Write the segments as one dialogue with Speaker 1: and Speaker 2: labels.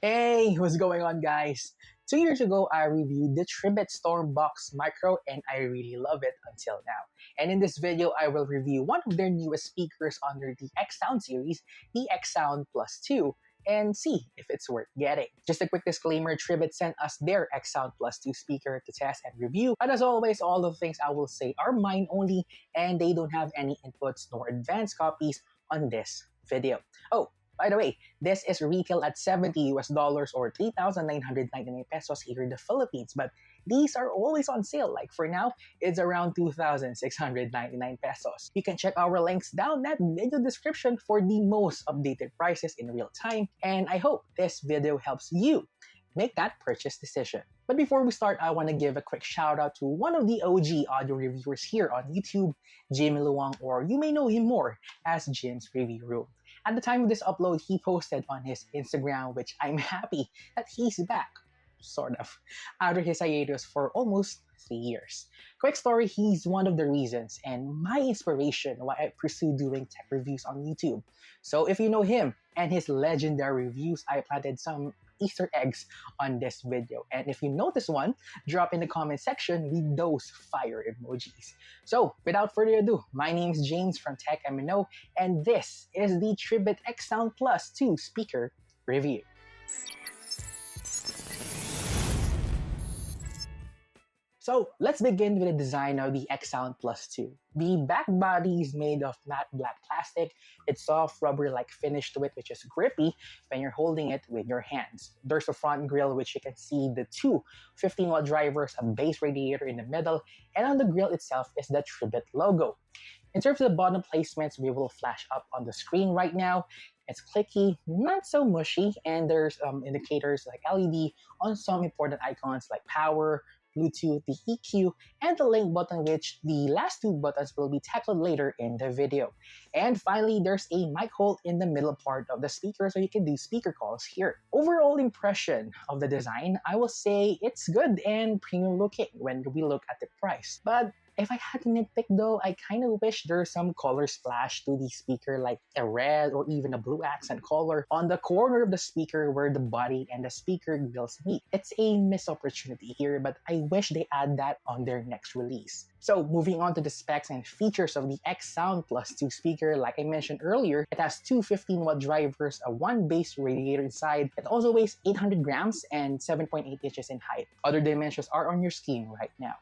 Speaker 1: Hey, what's going on, guys? 2 years ago, I reviewed the Tribit Stormbox Micro and I really love it until now. And in this video, I will review one of their newest speakers under the XSound series, the XSound Plus 2, and see if it's worth getting. Just a quick disclaimer, Tribit sent us their XSound Plus 2 speaker to test and review, but as always, all the things I will say are mine only and they don't have any inputs nor advanced copies on this video. Oh, by the way, this is retail at $70 or 3,999 pesos here in the Philippines, but these are always on sale. Like for now, it's around 2,699 pesos. You can check our links down that video description for the most updated prices in real time, and I hope this video helps you make that purchase decision. But before we start, I want to give a quick shout out to one of the OG audio reviewers here on YouTube, Jimmy Luang, or you may know him more as Jim's Review Room. At the time of this upload, he posted on his Instagram, which I'm happy that he's back, sort of, after his hiatus for almost 3 years. Quick story, he's one of the reasons and my inspiration why I pursue doing tech reviews on YouTube. So if you know him and his legendary reviews, I planted some Easter eggs on this video. And if you notice one, drop in the comment section with those fire emojis. So without further ado, my name is James from Tech M.N.O, and this is the Tribit XSound Plus 2 speaker review. So let's begin with the design of the XSound Plus 2. The back body is made of matte black plastic. It's soft rubber-like finish to it, which is grippy when you're holding it with your hands. There's a front grille, which you can see the two 15-watt drivers, a base radiator in the middle, and on the grille itself is the Tribit logo. In terms of the bottom placements, we will flash up on the screen right now. It's clicky, not so mushy, and there's indicators like LED on some important icons like power, Bluetooth, the EQ, and the link button, which the last two buttons will be tackled later in the video. And finally, there's a mic hole in the middle part of the speaker so you can do speaker calls here. Overall impression of the design, I will say it's good and premium looking when we look at the price. But if I had to nitpick though, I kind of wish there's some color splash to the speaker, like a red or even a blue accent color on the corner of the speaker where the body and the speaker grills meet. It's a missed opportunity here, but I wish they add that on their next release. So moving on to the specs and features of the XSound Plus 2 speaker, like I mentioned earlier, it has two 15-watt drivers, a one base radiator inside. It also weighs 800 grams and 7.8 inches in height. Other dimensions are on your screen right now.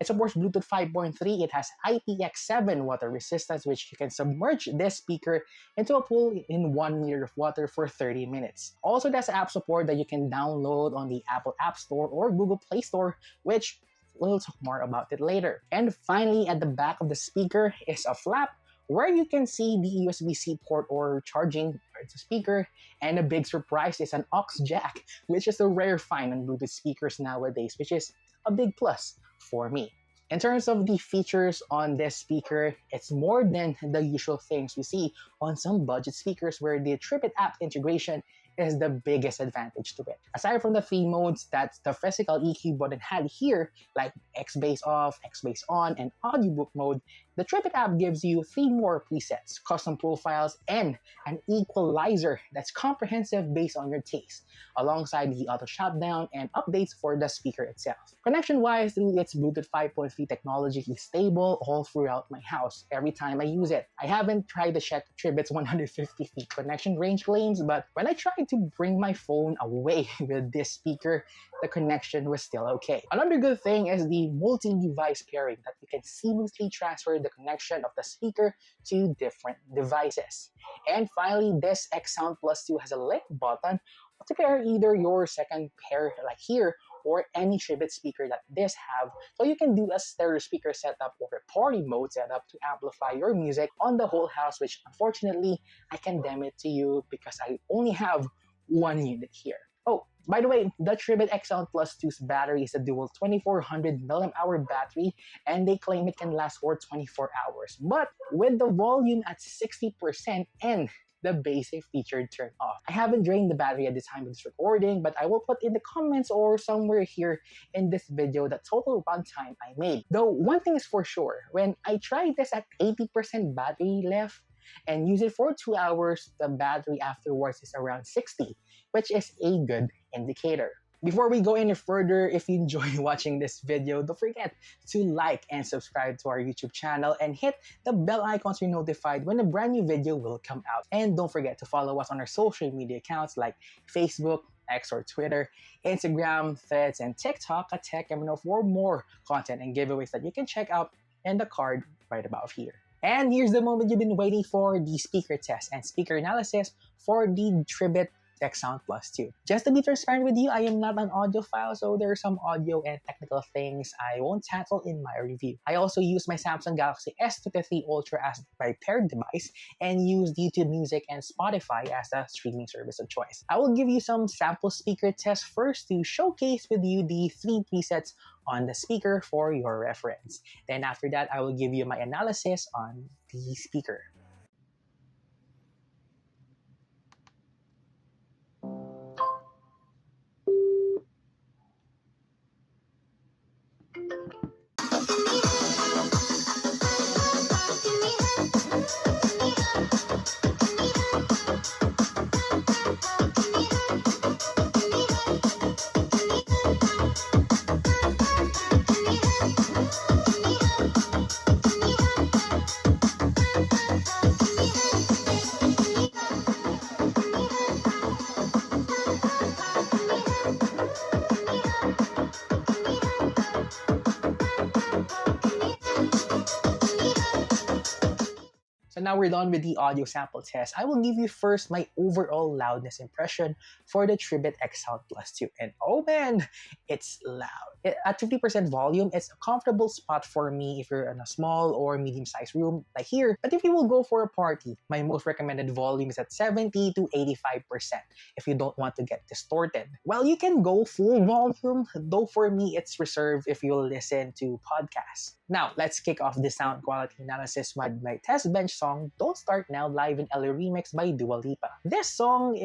Speaker 1: It supports Bluetooth 5.3, it has IPX7 water resistance, which you can submerge this speaker into a pool in 1 liter of water for 30 minutes. Also, there's app support that you can download on the Apple App Store or Google Play Store, which we'll talk more about it later. And finally, at the back of the speaker is a flap where you can see the USB-C port or charging the speaker, and a big surprise is an aux jack, which is a rare find on Bluetooth speakers nowadays, which is a big plus for me. In terms of the features on this speaker, it's more than the usual things we see on some budget speakers where the Tribit app integration is the biggest advantage to it. Aside from the three modes that the physical EQ button had here, like X-Bass off, X-Bass on, and audiobook mode, the Tribit app gives you 3 more presets, custom profiles, and an equalizer that's comprehensive based on your taste, alongside the auto shutdown and updates for the speaker itself. Connection-wise, its Bluetooth 5.3 technology is stable all throughout my house every time I use it. I haven't tried to check Tribit's 150 feet connection range claims, but when I tried to bring my phone away with this speaker, the connection was still okay. Another good thing is the multi-device pairing that you can seamlessly transfer the connection of the speaker to different devices. And finally, this XSound Plus 2 has a link button to pair either your second pair like here or any Tribit speaker that this have, so you can do a stereo speaker setup or a party mode setup to amplify your music on the whole house, which unfortunately I can demo it to you because I only have one unit here. Oh, by the way, the Tribit XSound Plus 2's battery is a dual 2400 mAh battery, and they claim it can last for 24 hours. But with the volume at 60% and the basic feature turned off. I haven't drained the battery at the time of this recording, but I will put in the comments or somewhere here in this video the total runtime I made. Though one thing is for sure, when I tried this at 80% battery left and use it for 2 hours, the battery afterwards is around 60. which is a good indicator. Before we go any further, if you enjoy watching this video, don't forget to like and subscribe to our YouTube channel and hit the bell icon so you're notified when a brand new video will come out. And don't forget to follow us on our social media accounts like Facebook, X or Twitter, Instagram, Threads, and TikTok at M.N.O for more content and giveaways that you can check out in the card right above here. And here's the moment you've been waiting for, the speaker test and speaker analysis for the Tribit XSound Plus 2. Just to be transparent with you, I am not an audiophile, so there are some audio and technical things I won't tackle in my review. I also use my Samsung Galaxy S23 Ultra as my paired device and use YouTube Music and Spotify as a streaming service of choice. I will give you some sample speaker tests first to showcase with you the 3 presets on the speaker for your reference. Then after that, I will give you my analysis on the speaker. So now we're done with the audio sample test. I will give you first my overall loudness impression for the Tribit XSound Plus 2. And oh man, it's loud. At 50% volume, it's a comfortable spot for me if you're in a small or medium-sized room like here. But if you will go for a party, my most recommended volume is at 70 to 85% if you don't want to get distorted. Well, you can go full volume, though for me, it's reserved if you'll listen to podcasts. Now, let's kick off the sound quality analysis with my test bench song, Don't Start Now, live in LA remix by Dua Lipa. This song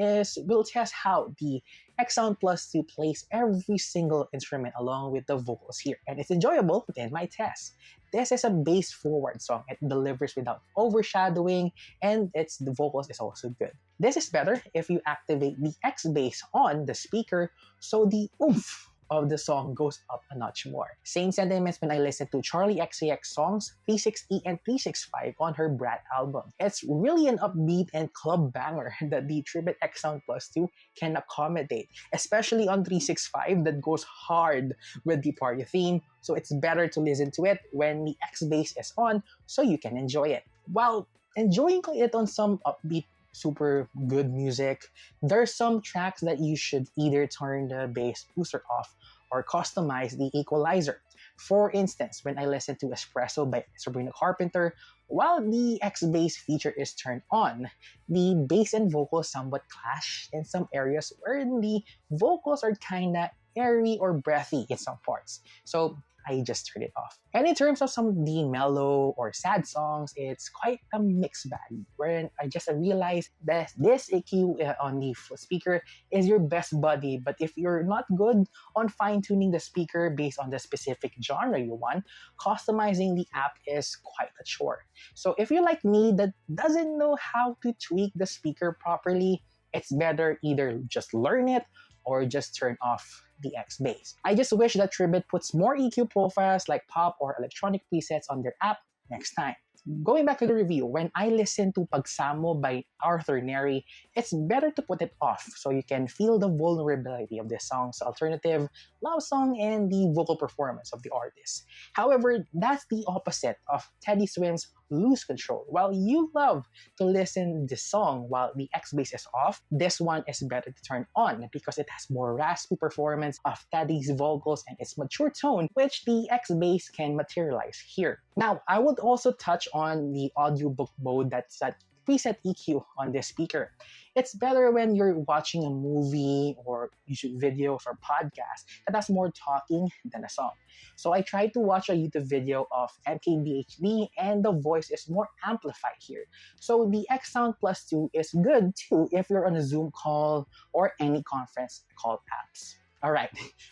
Speaker 1: will test how the XSound Plus 2 plays every single instrument along with the vocals here, and it's enjoyable in my test. This is a bass-forward song. It delivers without overshadowing, and the vocals is also good. This is better if you activate the X bass on the speaker, so the oomph of the song goes up a notch more. Same sentiments when I listen to Charlie XCX songs 360 and 365 on her Brat album. It's really an upbeat and club banger that the Tribit XSound Plus 2 can accommodate, especially on 365 that goes hard with the party theme, so it's better to listen to it when the X bass is on so you can enjoy it. While enjoying it on some upbeat super good music, there's some tracks that you should either turn the bass booster off or customize the equalizer. For instance, when I listen to Espresso by Sabrina Carpenter, while the X bass feature is turned on, the bass and vocals somewhat clash in some areas where the vocals are kinda airy or breathy in some parts. So I just turned it off. And in terms of some of the mellow or sad songs, it's quite a mixed bag, wherein I realized that this EQ on the speaker is your best buddy, but if you're not good on fine-tuning the speaker based on the specific genre you want, customizing the app is quite a chore. So if you're like me that doesn't know how to tweak the speaker properly, it's better either just learn it or just turn off the X bass. I just wish that Tribit puts more EQ profiles like pop or electronic presets on their app next time. Going back to the review, when I listen to Pagsamo by Arthur Neri, it's better to put it off so you can feel the vulnerability of this song's alternative love song and the vocal performance of the artist. However, that's the opposite of Teddy Swims' Lose Control. While you love to listen to this song while the X bass is off, this one is better to turn on because it has more raspy performance of Teddy's vocals and its mature tone, which the X bass can materialize here. Now, I would also touch on the audiobook mode that's at preset EQ on this speaker. It's better when you're watching a movie or YouTube videos or podcast that has more talking than a song. So I tried to watch a YouTube video of MKBHD and the voice is more amplified here. So the XSound Plus 2 is good too if you're on a Zoom call or any conference call apps. Alright,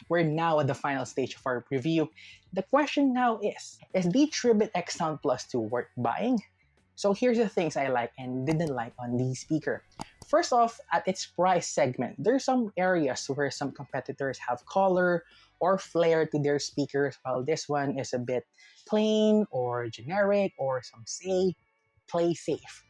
Speaker 1: we're now at the final stage of our review. The question now is the Tribit XSound Plus 2 worth buying? So here's the things I like and didn't like on the speaker. First off, at its price segment, there's some areas where some competitors have color or flair to their speakers, while this one is a bit plain or generic, or some say play safe.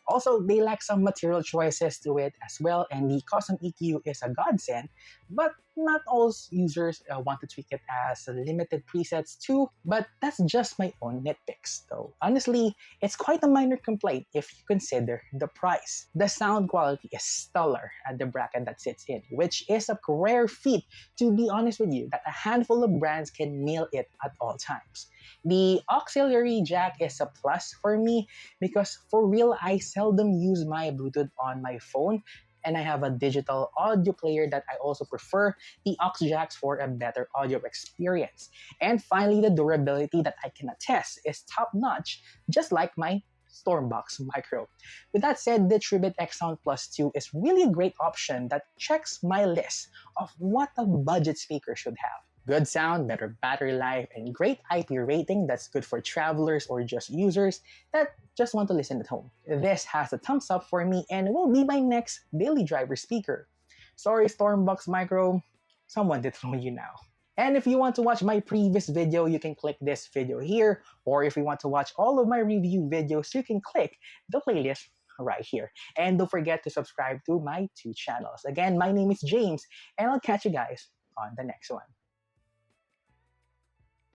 Speaker 1: Also, they lack some material choices to it as well, and the custom EQ is a godsend, but not all users want to tweak it as limited presets too, but that's just my own nitpicks. Though honestly, it's quite a minor complaint if you consider the price. The sound quality is stellar at the bracket that sits in, which is a rare feat, to be honest with you, that a handful of brands can nail it at all times. The auxiliary jack is a plus for me because for real, I seldom use my Bluetooth on my phone, and I have a digital audio player that I also prefer the aux jacks for a better audio experience. And finally, the durability that I can attest is top notch, just like my Stormbox Micro. With that said, the Tribit XSound Plus 2 is really a great option that checks my list of what a budget speaker should have. Good sound, better battery life, and great IP rating that's good for travelers or just users that just want to listen at home. This has a thumbs up for me and will be my next daily driver speaker. Sorry, Stormbox Micro, someone did throw you now. And if you want to watch my previous video, you can click this video here, or if you want to watch all of my review videos, you can click the playlist right here. And don't forget to subscribe to my two channels. Again, my name is James, and I'll catch you guys on the next one.